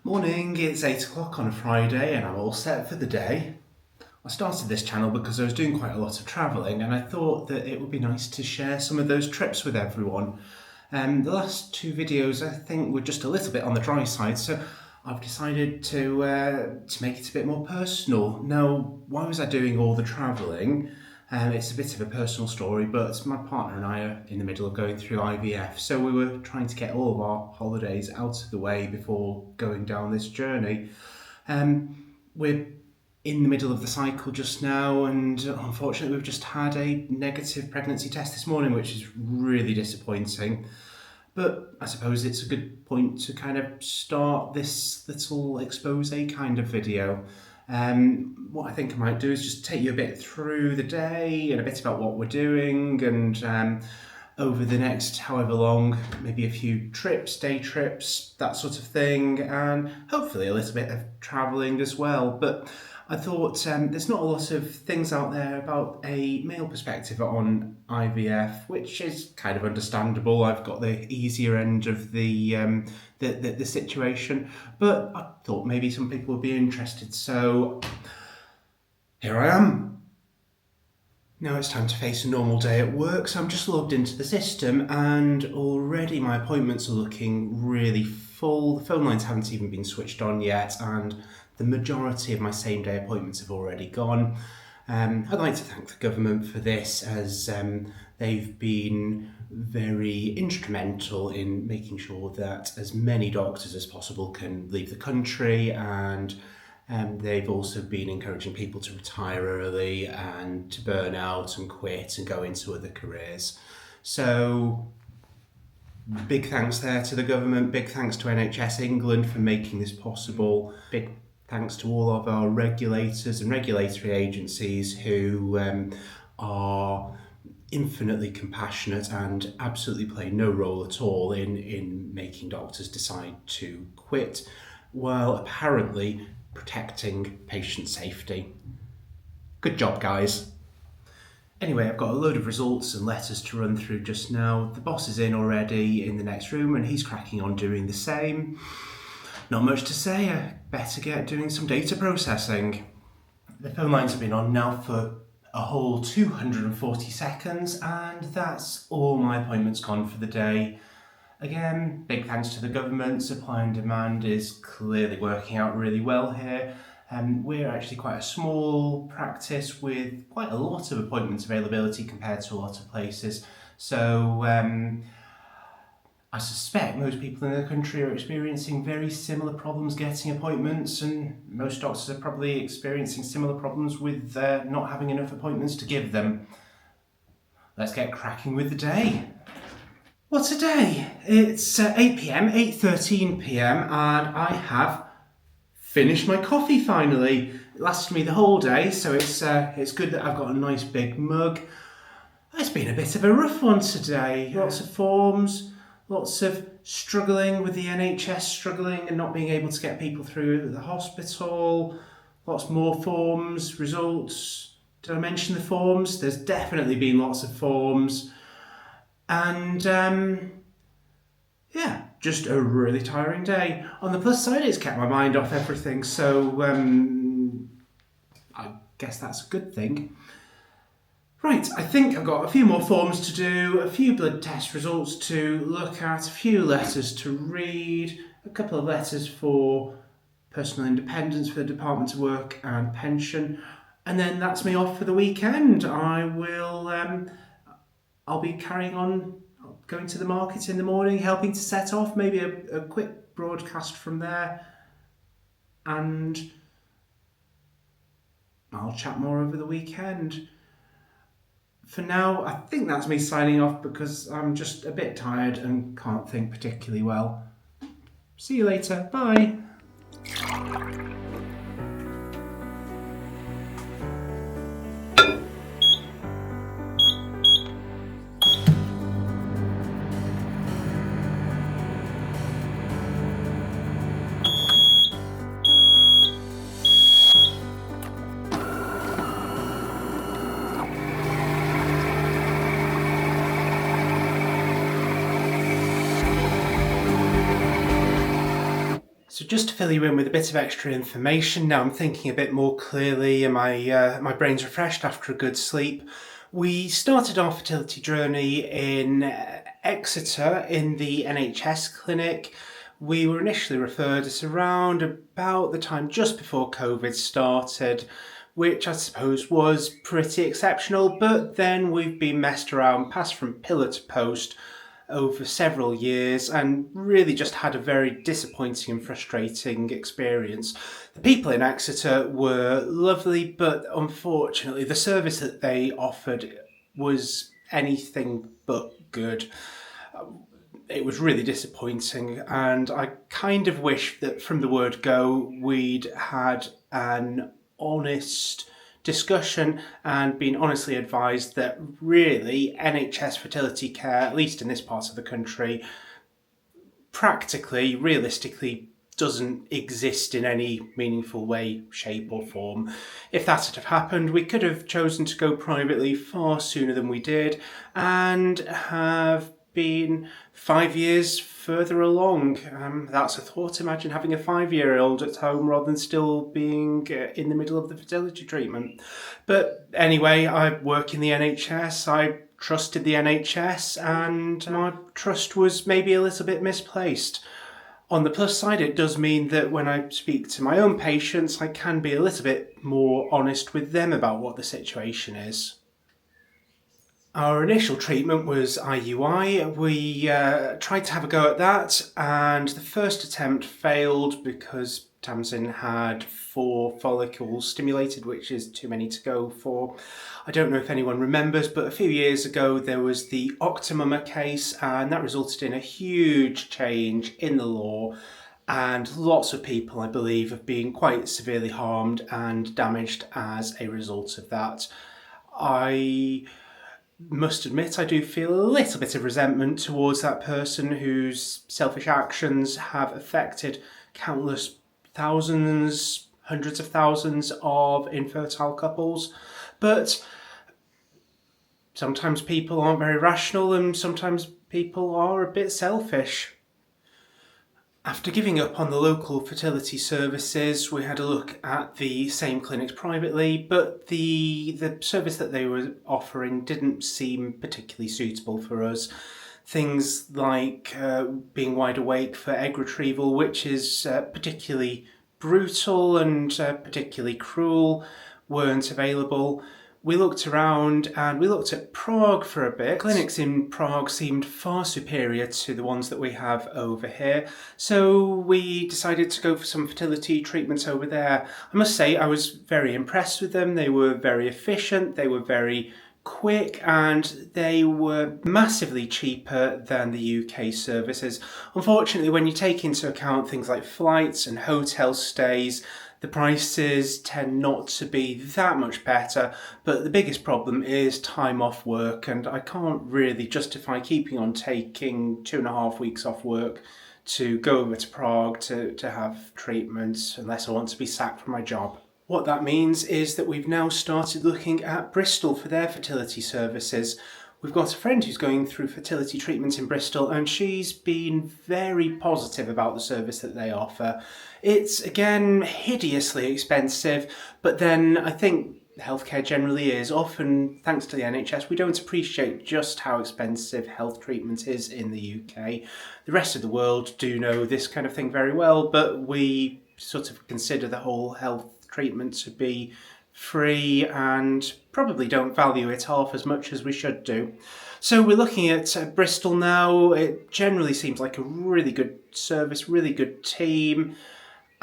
Morning, it's 8 o'clock on a Friday and I'm all set for the day. I started this channel because I was doing quite a lot of travelling and I thought that it would be nice to share some of those trips with everyone. The last two videos I think were just a little bit on the dry side, so I've decided to make it a bit more personal. Now, why was I doing all the travelling? It's a bit of a personal story, but my partner and I are in the middle of going through IVF, so we were trying to get all of our holidays out of the way before going down this journey. We're in the middle of the cycle just now, and unfortunately we've just had a negative pregnancy test this morning, which is really disappointing. But I suppose it's a good point to kind of start this little expose kind of video. What I think I might do is just take you a bit through the day and a bit about what we're doing, and over the next however long, maybe a few trips, day trips, that sort of thing, and hopefully a little bit of travelling as well. But I thought there's not a lot of things out there about a male perspective on IVF, which is kind of understandable. I've got the easier end of the situation, but I thought maybe some people would be interested. So here I am. Now it's time to face a normal day at work, so I'm just logged into the system and already my appointments are looking really full. The phone lines haven't even been switched on yet, and the majority of my same-day appointments have already gone. I'd like to thank the government for this, as they've been very instrumental in making sure that as many doctors as possible can leave the country, and they've also been encouraging people to retire early and to burn out and quit and go into other careers. So big thanks there to the government, big thanks to NHS England for making this possible, big thanks to all of our regulators and regulatory agencies who are infinitely compassionate and absolutely play no role at all in making doctors decide to quit, while apparently protecting patient safety. Good job, guys. Anyway, I've got a load of results and letters to run through just now. The boss is in already in the next room and he's cracking on doing the same. Not much to say, I better get doing some data processing. The phone lines have been on now for a whole 240 seconds, and that's all my appointments gone for the day. Again, big thanks to the government. Supply and demand is clearly working out really well here. We're actually quite a small practice with quite a lot of appointment availability compared to a lot of places. So I suspect most people in the country are experiencing very similar problems getting appointments, and most doctors are probably experiencing similar problems with not having enough appointments to give them. Let's get cracking with the day. What's a day? It's 8 p.m, 8:13 p.m, and I have finished my coffee finally. It lasted me the whole day, so it's good that I've got a nice big mug. It's been a bit of a rough one today. Lots of forms, lots of struggling with the NHS, struggling and not being able to get people through the hospital, lots more forms, results. Did I mention the forms? There's definitely been lots of forms. And yeah, just a really tiring day. On the plus side, it's kept my mind off everything, so I guess that's a good thing. Right, I think I've got a few more forms to do, a few blood test results to look at, a few letters to read, a couple of letters for personal independence for the Department of Work and Pension, and then that's me off for the weekend. I'll be carrying on going to the market in the morning, helping to set off, maybe a quick broadcast from there, and I'll chat more over the weekend. For now, I think that's me signing off because I'm just a bit tired and can't think particularly well. See you later. Bye. So just to fill you in with a bit of extra information, now I'm thinking a bit more clearly and my brain's refreshed after a good sleep. We started our fertility journey in Exeter in the NHS clinic. We were initially referred at around about the time just before COVID started, which I suppose was pretty exceptional, but then we've been messed around, passed from pillar to post over several years and really just had a very disappointing and frustrating experience. The people in Exeter were lovely, but unfortunately the service that they offered was anything but good. It was really disappointing, and I kind of wish that from the word go we'd had an honest discussion and been honestly advised that really NHS fertility care, at least in this part of the country, practically, realistically doesn't exist in any meaningful way, shape or form. If that had have happened, we could have chosen to go privately far sooner than we did and have been 5 years further along. That's a thought. Imagine having a 5-year-old at home rather than still being in the middle of the fertility treatment. But anyway, I work in the NHS. I trusted the NHS and my trust was maybe a little bit misplaced. On the plus side, it does mean that when I speak to my own patients, I can be a little bit more honest with them about what the situation is. Our initial treatment was IUI. We tried to have a go at that, and the first attempt failed because Tamsin had 4 follicles stimulated, which is too many to go for. I don't know if anyone remembers, but a few years ago there was the Octomumma case, and that resulted in a huge change in the law, and lots of people, I believe, have been quite severely harmed and damaged as a result of that. I must admit I do feel a little bit of resentment towards that person whose selfish actions have affected countless thousands, hundreds of thousands of infertile couples. But sometimes people aren't very rational and sometimes people are a bit selfish. After giving up on the local fertility services, we had a look at the same clinics privately, but the service that they were offering didn't seem particularly suitable for us. Things like being wide awake for egg retrieval, which is particularly brutal and particularly cruel, weren't available. We looked around and we looked at Prague for a bit. Clinics in Prague seemed far superior to the ones that we have over here, so we decided to go for some fertility treatments over there. I must say I was very impressed with them. They were very efficient, they were very quick, and they were massively cheaper than the UK services. Unfortunately, when you take into account things like flights and hotel stays, the prices tend not to be that much better, but the biggest problem is time off work, and I can't really justify keeping on taking 2.5 weeks off work to go over to Prague to have treatment unless I want to be sacked from my job. What that means is that we've now started looking at Bristol for their fertility services. We've got a friend who's going through fertility treatment in Bristol, and she's been very positive about the service that they offer. It's, again, hideously expensive, but then I think healthcare generally is. Often, thanks to the NHS, we don't appreciate just how expensive health treatment is in the UK. The rest of the world do know this kind of thing very well, but we sort of consider the whole health treatment to be free and probably don't value it half as much as we should do. So we're looking at Bristol now. It generally seems like a really good service, really good team,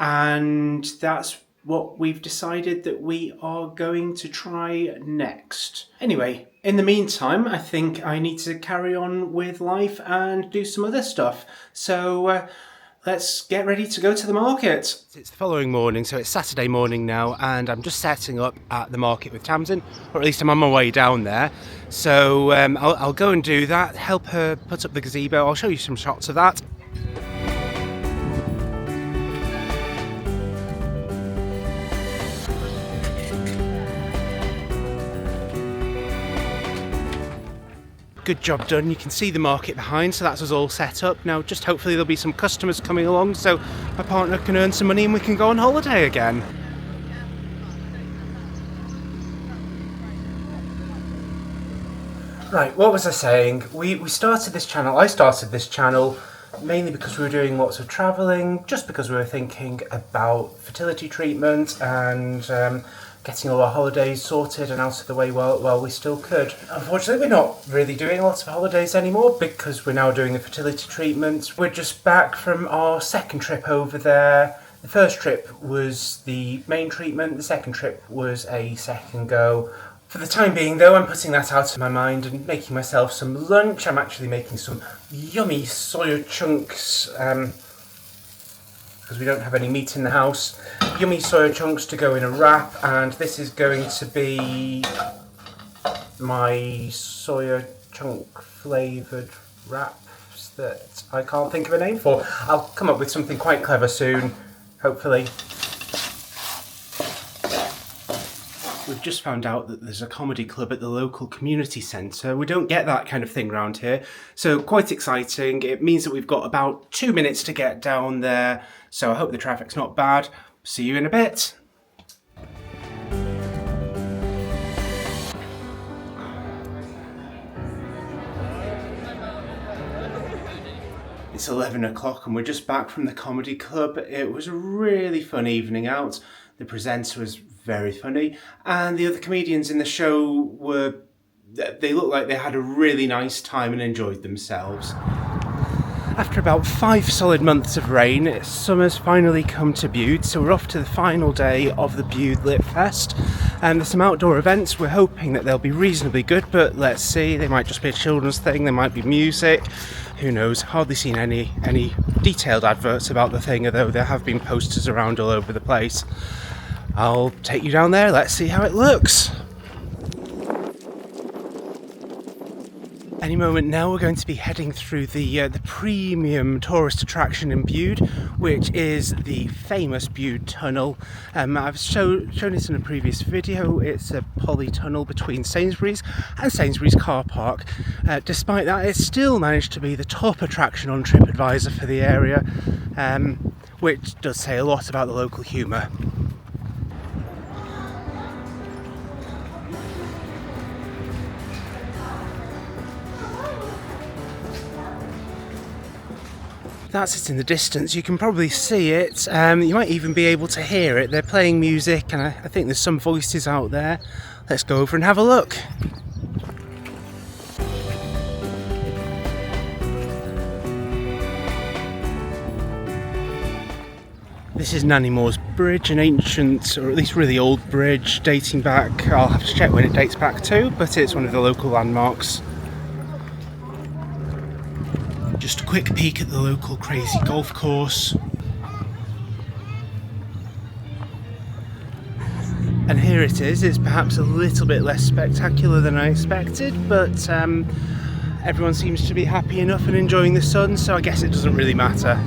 and that's what we've decided that we are going to try next. Anyway, in the meantime, I think I need to carry on with life and do some other stuff. So let's get ready to go to the market. It's the following morning, so it's Saturday morning now, and I'm just setting up at the market with Tamsin, or at least I'm on my way down there. So I'll go and do that, help her put up the gazebo. I'll show you some shots of that. good job done. You can see the market behind, so that's us all set up. Now just hopefully there'll be some customers coming along so my partner can earn some money and we can go on holiday again. Right, what was I saying? We started this channel, I started this channel mainly because we were doing lots of travelling, just because we were thinking about fertility treatment and getting all our holidays sorted and out of the way while we still could. Unfortunately, we're not really doing lots of holidays anymore because we're now doing the fertility treatment. We're just back from our second trip over there. The first trip was the main treatment, the second trip was a second go. For the time being though, I'm putting that out of my mind and making myself some lunch. I'm actually making some yummy soya chunks, because we don't have any meat in the house. Yummy soya chunks to go in a wrap, and this is going to be my soya chunk flavoured wraps that I can't think of a name for. I'll come up with something quite clever soon, hopefully. We've just found out that there's a comedy club at the local community centre. We don't get that kind of thing around here, so quite exciting. It means that we've got about 2 minutes to get down there, so I hope the traffic's not bad. See you in a bit. It's 11 o'clock and we're just back from the comedy club. It was a really fun evening out. The presenter was very funny and the other comedians in the show they looked like they had a really nice time and enjoyed themselves. After about 5 solid months of rain, summer's finally come to Bude, so we're off to the final day of the Bude Lit Fest. And there's some outdoor events. We're hoping that they'll be reasonably good, but let's see. They might just be a children's thing, there might be music, who knows. Hardly seen any detailed adverts about the thing, although there have been posters around all over the place. I'll take you down there, let's see how it looks. Any moment now we're going to be heading through the premium tourist attraction in Bude, which is the famous Bude Tunnel. I've shown it in a previous video. It's a polytunnel between Sainsbury's and Sainsbury's car park. Despite that, it's still managed to be the top attraction on TripAdvisor for the area, which does say a lot about the local humour. That's it in the distance. You can probably see it. You might even be able to hear it. They're playing music and I think there's some voices out there. Let's go over and have a look. This is Nannymoors Bridge, an ancient, or at least really old bridge dating back, I'll have to check when it dates back to, but it's one of the local landmarks. Just a quick peek at the local crazy golf course. And here it is. It's perhaps a little bit less spectacular than I expected, but everyone seems to be happy enough and enjoying the sun, so I guess it doesn't really matter.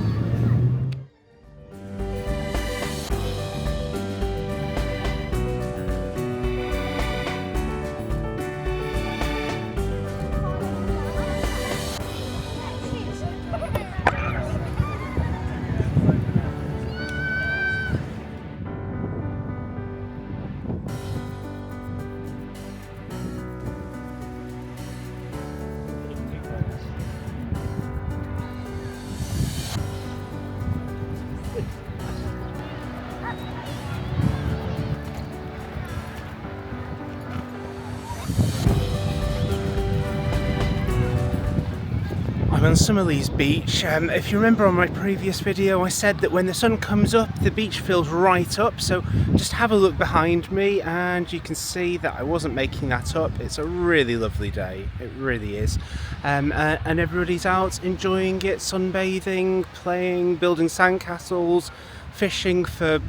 I'm on Summerlees Beach. If you remember on my previous video I said that when the sun comes up the beach fills right up, so just have a look behind me and you can see that I wasn't making that up. It's a really lovely day, it really is, and everybody's out enjoying it, sunbathing, playing, building sandcastles, fishing for,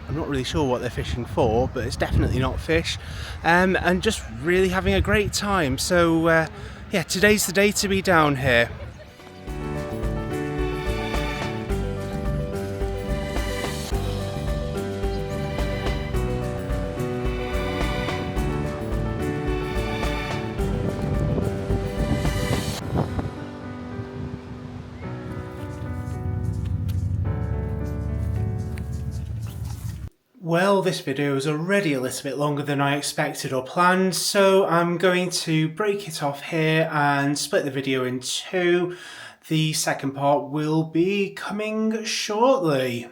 I'm not really sure what they're fishing for, but it's definitely not fish, and just really having a great time. So yeah, today's the day to be down here. Well, this video is already a little bit longer than I expected or planned, so I'm going to break it off here and split the video in two. The second part will be coming shortly.